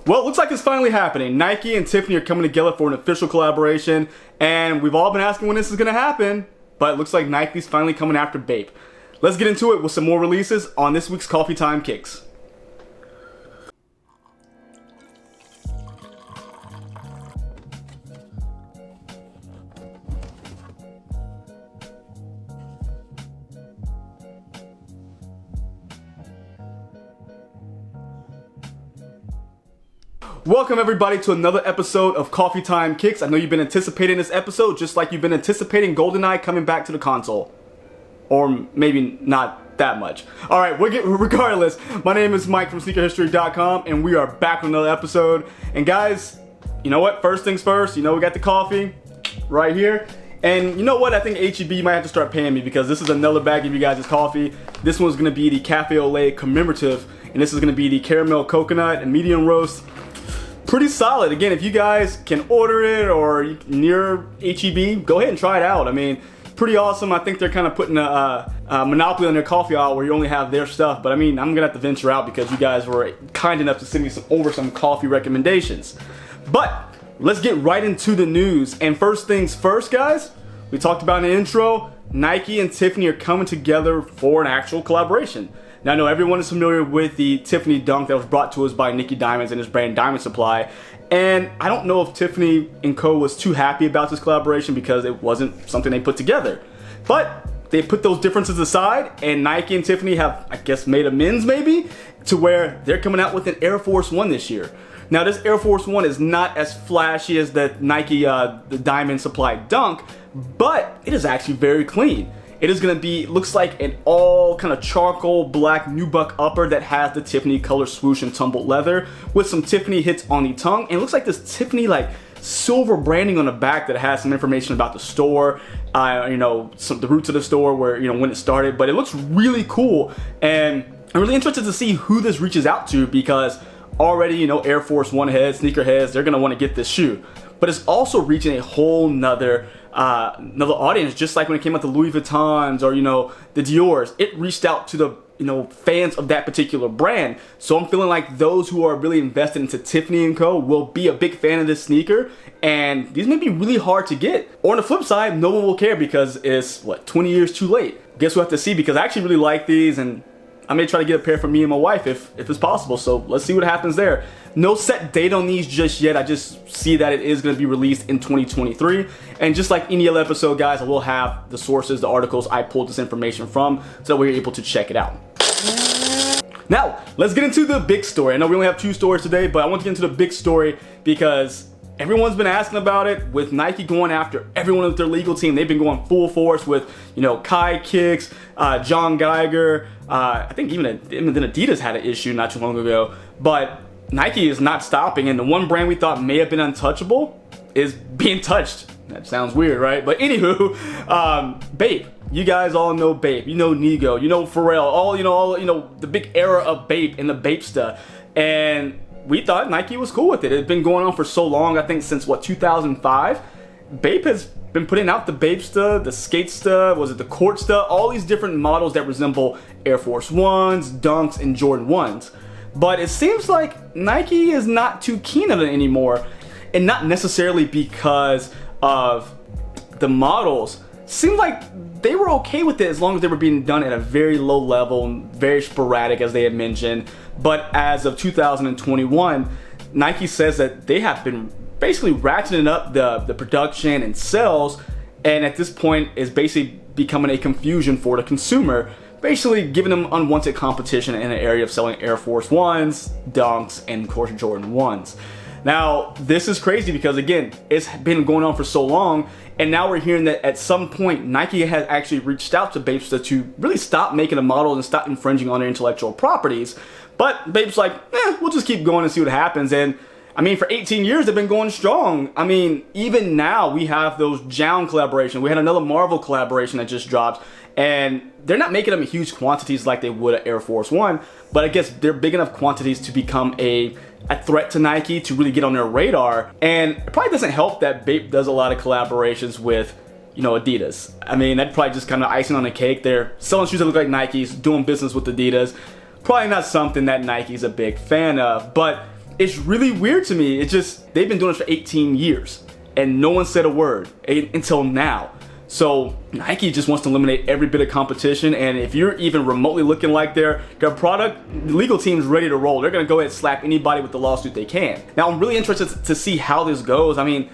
Well, it looks like it's finally happening. Nike and Tiffany are coming together for an official collaboration, and we've all been asking when this is going to happen, but it looks like Nike's finally coming after Bape. Let's get into it with some more releases on this week's Coffee Time Kicks. Welcome everybody to another episode of Coffee Time Kicks. I know you've been anticipating this episode just like you've been anticipating GoldenEye coming back to the console. Or maybe not that much. Alright, regardless, my name is Mike from sneakerhistory.com and we are back with another episode. And guys, you know what? First things first, we got the coffee right here. And you know what? I think HEB might have to start paying me because this is another bag of you guys' coffee. This one's going to be the Cafe au Lait commemorative. And this is going to be the caramel coconut and medium roast. Pretty solid. Again, if you guys can order it or near HEB, go ahead and try it out. I mean, pretty awesome. I think they're kind of putting a monopoly on their coffee out where you only have their stuff. But I mean, I'm going to have to venture out because you guys were kind enough to send me some coffee recommendations. But let's get right into the news. And first things first, guys, we talked about in the intro, Nike and Tiffany are coming together for an actual collaboration. Now, I know everyone is familiar with the Tiffany Dunk that was brought to us by Nicky Diamonds and his brand Diamond Supply. And I don't know if Tiffany Co was too happy about this collaboration because it wasn't something they put together. But they put those differences aside and Nike and Tiffany have, I guess, made amends maybe to where they're coming out with an Air Force One this year. Now, this Air Force One is not as flashy as the Nike the Diamond Supply Dunk, but it is actually very clean. It is going to be, looks like an all kind of charcoal black nubuck upper that has the Tiffany color swoosh and tumbled leather with some Tiffany hits on the tongue. And it looks like this Tiffany like silver branding on the back that has some information about the store, the roots of the store where, when it started. But it looks really cool. And I'm really interested to see who this reaches out to because already, Air Force One heads, sneaker heads, they're going to want to get this shoe. But it's also reaching a whole nother another audience, just like when it came out to Louis Vuittons or the Dior's. It reached out to the fans of that particular brand. So I'm feeling like those who are really invested into Tiffany Co will be a big fan of this sneaker, and these may be really hard to get. Or on the flip side, no one will care because it's 20 years too late. Guess we'll have to see, because I actually really like these and I may try to get a pair for me and my wife if it's possible. So let's see what happens there. No set date on these just yet. I just see that it is going to be released in 2023. And just like any other episode, guys, I will have the sources, the articles I pulled this information from, so that we're able to check it out. Now, let's get into the big story. I know we only have two stories today, but I want to get into the big story because everyone's been asking about it. With Nike going after everyone with their legal team, they've been going full force with, Kai Kicks, John Geiger. I think even Adidas had an issue not too long ago. But Nike is not stopping, and the one brand we thought may have been untouchable is being touched. That sounds weird, right? But anywho, Bape. You guys all know Bape. You know Nego. You know Pharrell. All the big era of Bape and the Bape stuff. And we thought Nike was cool with it. It's been going on for so long. I think since 2005. Bape has been putting out the Bape stuff, the skate stuff, the court stuff, all these different models that resemble Air Force Ones, Dunks, and Jordan 1s. But it seems like Nike is not too keen on it anymore, and not necessarily because of the models. Seems like they were okay with it as long as they were being done at a very low level, very sporadic as they had mentioned. But as of 2021, Nike says that they have been basically ratcheting up the production and sales, and at this point is basically becoming a confusion for the consumer, basically giving them unwanted competition in the area of selling Air Force Ones, Dunks, and of course Jordan 1s. Now, this is crazy because, again, it's been going on for so long, and now we're hearing that at some point Nike has actually reached out to Bapesta to really stop making the models and stop infringing on their intellectual properties. But Bape's like, we'll just keep going and see what happens. And I mean, for 18 years, they've been going strong. I mean, even now we have those Jown collaboration. We had another Marvel collaboration that just dropped, and they're not making them in huge quantities like they would at Air Force One, but I guess they're big enough quantities to become a threat to Nike, to really get on their radar. And it probably doesn't help that Bape does a lot of collaborations with, Adidas. I mean, that's probably just kind of icing on the cake. They're selling shoes that look like Nikes, doing business with Adidas. Probably not something that Nike's a big fan of, but it's really weird to me. It's just, they've been doing this for 18 years and no one said a word until now. So Nike just wants to eliminate every bit of competition, and if you're even remotely looking like their product, the legal team's ready to roll. They're gonna go ahead and slap anybody with the lawsuit they can. Now I'm really interested to see how this goes. I mean,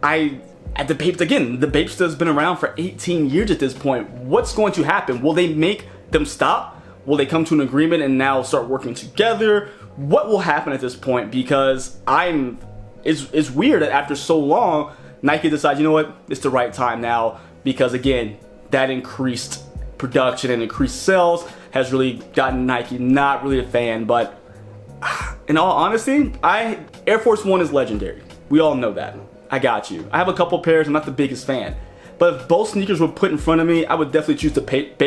at the Bape, again, the Bape has been around for 18 years at this point. What's going to happen? Will they make them stop? Will they come to an agreement and now start working together? What will happen at this point? Because it's weird that after so long, Nike decides, you know what, it's the right time now. Because again, that increased production and increased sales has really gotten Nike not really a fan. But in all honesty, Air Force One is legendary. We all know that. I got you. I have a couple pairs. I'm not the biggest fan. But if both sneakers were put in front of me, I would definitely choose the Bape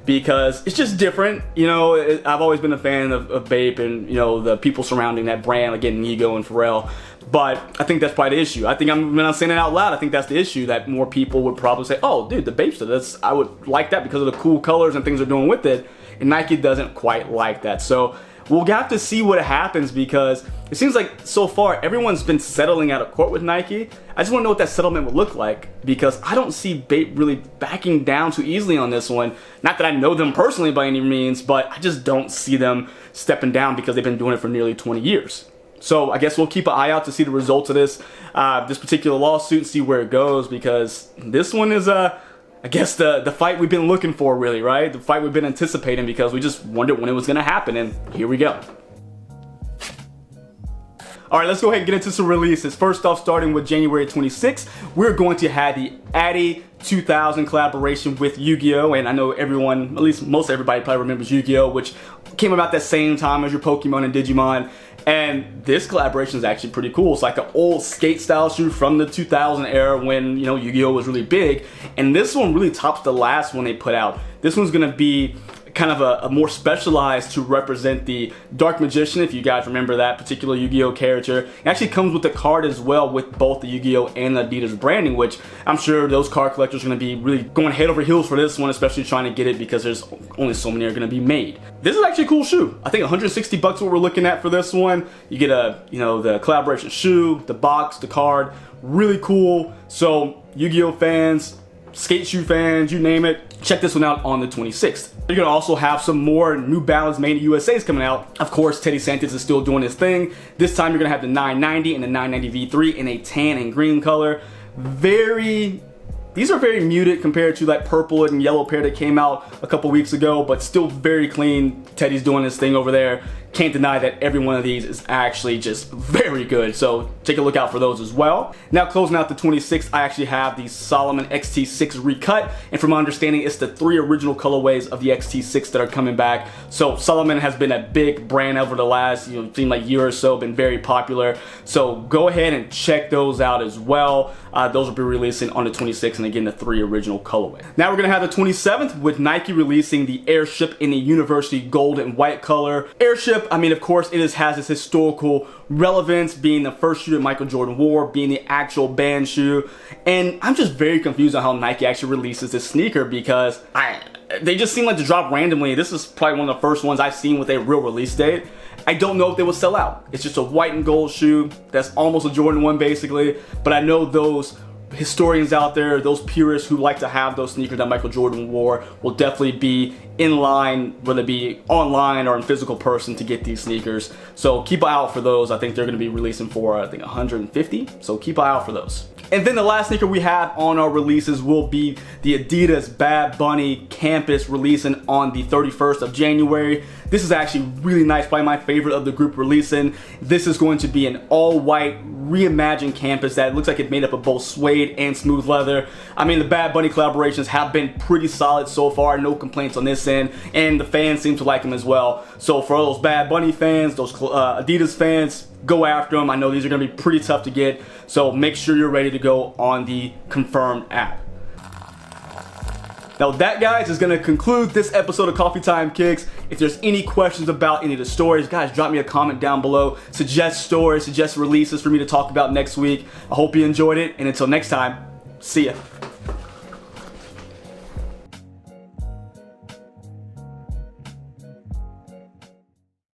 because it's just different. You know, I've always been a fan of Bape and, you know, the people surrounding that brand, like getting Ego and Pharrell. But I think that's probably the issue. I think when I'm saying it out loud, I think that's the issue, that more people would probably say, oh, dude, the Bape, I would like that because of the cool colors and things they're doing with it. And Nike doesn't quite like that. So we'll have to see what happens, because it seems like so far everyone's been settling out of court with Nike. I just want to know what that settlement would look like, because I don't see Bape really backing down too easily on this one. Not that I know them personally by any means, but I just don't see them stepping down because they've been doing it for nearly 20 years. So I guess we'll keep an eye out to see the results of this particular lawsuit and see where it goes, because this one is I guess the fight we've been looking for, really, right? The fight we've been anticipating, because we just wondered when it was going to happen, and here we go. Alright, let's go ahead and get into some releases. First off, starting with January 26th, we're going to have the Addy 2000 collaboration with Yu-Gi-Oh! And I know everyone, at least most everybody probably remembers Yu-Gi-Oh!, which came about that same time as your Pokemon and Digimon. And this collaboration is actually pretty cool. It's like an old skate style shoe from the 2000 era when, you know, Yu-Gi-Oh! Was really big. And this one really tops the last one they put out. This one's gonna be kind of a more specialized to represent the Dark Magician, if you guys remember that particular Yu-Gi-Oh! Character. It actually comes with the card as well, with both the Yu-Gi-Oh! And the Adidas branding, which I'm sure those card collectors are going to be really going head over heels for this one, especially trying to get it because there's only so many are going to be made. This is actually a cool shoe. I think 160 bucks what we're looking at for this one. You get the collaboration shoe, the box, the card, really cool. So Yu-Gi-Oh! Fans, skate shoe fans, you name it, check this one out on the 26th. You're gonna also have some more New Balance made in USA's coming out. Of course, Teddy Santis is still doing his thing. This time you're gonna have the 990 and the 990 V3 in a tan and green color. These are very muted compared to that purple and yellow pair that came out a couple weeks ago, but still very clean. Teddy's doing his thing over there. Can't deny that every one of these is actually just very good, so take a look out for those as well. Now, closing out the 26th, I actually have the Solomon XT6 recut, and from my understanding, it's the 3 original colorways of the XT6 that are coming back. So Solomon has been a big brand over the last, year or so, been very popular. So go ahead and check those out as well. Those will be releasing on the 26th, and again, the 3 original colorways. Now we're gonna have the 27th with Nike releasing the Airship in the University gold and white color. Airship, I mean, of course, it has its historical relevance, being the first shoe that Michael Jordan wore, being the actual band shoe. And I'm just very confused on how Nike actually releases this sneaker, because they just seem like to drop randomly. This is probably one of the first ones I've seen with a real release date. I don't know if they will sell out. It's just a white and gold shoe that's almost a Jordan 1 basically, but I know those historians out there, those purists who like to have those sneakers that Michael Jordan wore, will definitely be in line, whether it be online or in physical person, to get these sneakers. So keep an eye out for those. I think they're going to be releasing for, I think, 150. So keep an eye out for those. And then the last sneaker we have on our releases will be the Adidas Bad Bunny Campus, releasing on the 31st of January. This is actually really nice, probably my favorite of the group releasing. This is going to be an all-white reimagined campus that looks like it's made up of both suede and smooth leather. I mean, the Bad Bunny collaborations have been pretty solid so far, no complaints on this end, and the fans seem to like them as well. So for all those Bad Bunny fans, those Adidas fans, go after them. I know these are going to be pretty tough to get, so make sure you're ready to go on the Confirmed app. Now that, guys, is going to conclude this episode of Coffee Time Kicks. If there's any questions about any of the stories, guys, drop me a comment down below. Suggest stories, suggest releases for me to talk about next week. I hope you enjoyed it, and until next time, see ya.